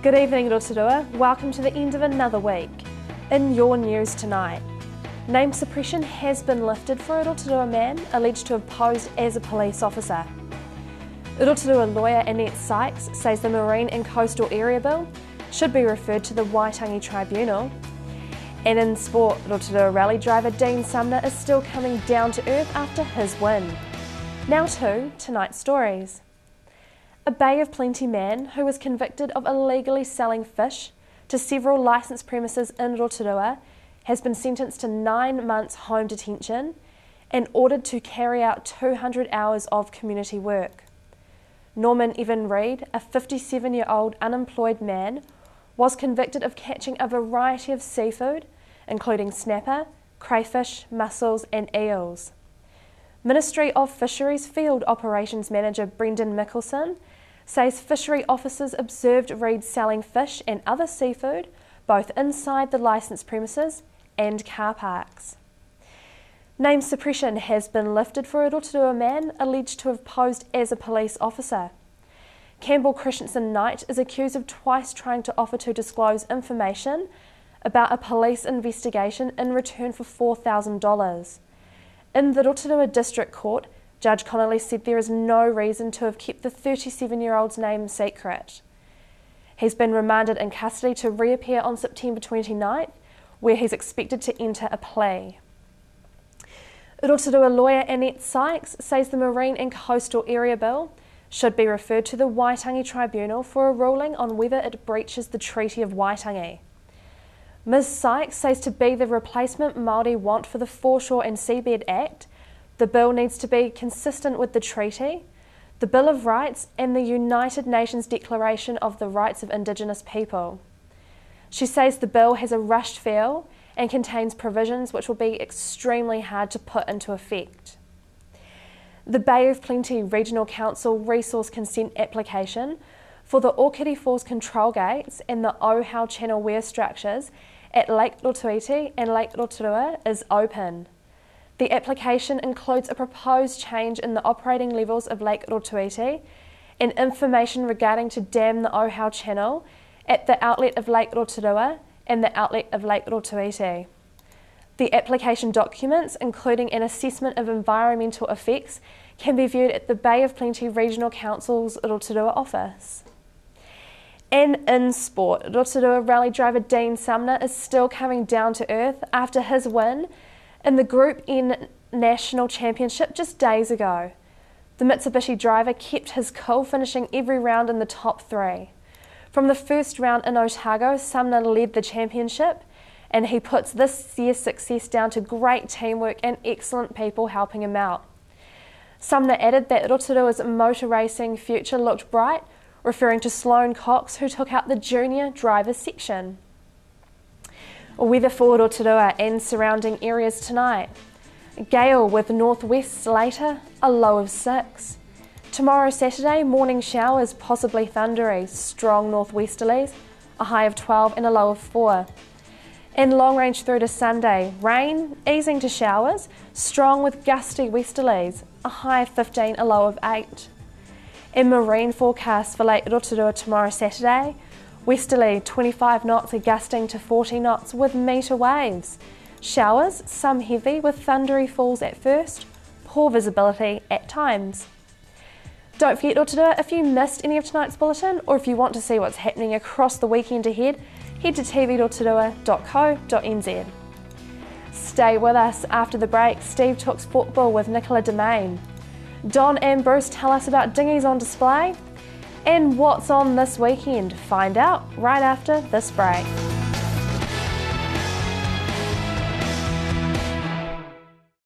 Good evening, Rotorua. Welcome to the end of another week. In your news tonight, name suppression has been lifted for a Rotorua man alleged to have posed as a police officer. Rotorua lawyer Annette Sykes says the Marine and Coastal Area Bill should be referred to the Waitangi Tribunal. And in sport, Rotorua rally driver Dean Sumner is still coming down to earth after his win. Now to tonight's stories. A Bay of Plenty man who was convicted of illegally selling fish to several licensed premises in Rotorua has been sentenced to 9 months home detention and ordered to carry out 200 hours of community work. Norman Evan Reid, a 57-year-old unemployed man, was convicted of catching a variety of seafood, including snapper, crayfish, mussels and eels. Ministry of Fisheries Field Operations Manager Brendan Mickelson says fishery officers observed Reid selling fish and other seafood both inside the licensed premises and car parks. Name suppression has been lifted for a Rotorua man alleged to have posed as a police officer. Campbell Christensen Knight is accused of twice trying to offer to disclose information about a police investigation in return for $4,000. In the Rotorua District Court, Judge Connolly said there is no reason to have kept the 37-year-old's name secret. He's been remanded in custody to reappear on September 29th, where he's expected to enter a plea. Rotorua lawyer Annette Sykes says the Marine and Coastal Area Bill should be referred to the Waitangi Tribunal for a ruling on whether it breaches the Treaty of Waitangi. Ms Sykes says to be the replacement Māori want for the Foreshore and Seabed Act, the bill needs to be consistent with the treaty, the Bill of Rights and the United Nations Declaration of the Rights of Indigenous People. She says the bill has a rushed feel and contains provisions which will be extremely hard to put into effect. The Bay of Plenty Regional Council resource consent application for the Okere Falls control gates and the Ohau Channel weir structures at Lake Rotoiti and Lake Rotorua is open. The application includes a proposed change in the operating levels of Lake Rotoiti and information regarding to dam the Ohau Channel at the outlet of Lake Rotorua and the outlet of Lake Rotoiti. The application documents, including an assessment of environmental effects, can be viewed at the Bay of Plenty Regional Council's Rotorua office. And in sport, Rotorua rally driver Dean Sumner is still coming down to earth after his win in the Group N National Championship just days ago. The Mitsubishi driver kept his cool, finishing every round in the top 3. From the first round in Otago, Sumner led the championship, and he puts this year's success down to great teamwork and excellent people helping him out. Sumner added that Rotorua's motor racing future looked bright, referring to Sloane Cox, who took out the junior drivers section. Weather for Rotorua and surrounding areas tonight. Gale with northwest later, a low of 6. Tomorrow Saturday, morning showers, possibly thundery, strong northwesterlies, a high of 12 and a low of 4. And long range through to Sunday, rain, easing to showers, strong with gusty westerlies, a high of 15, a low of 8. In marine forecast for Lake Rotorua tomorrow Saturday, westerly 25 knots gusting to 40 knots with metre waves. Showers, some heavy with thundery falls at first, poor visibility at times. Don't forget Rotorua, if you missed any of tonight's bulletin or if you want to see what's happening across the weekend ahead, head to tvrotorua.co.nz. Stay with us after the break. Steve talks football with Nicola Demain. Don and Bruce tell us about dinghies on display and what's on this weekend. Find out right after this break.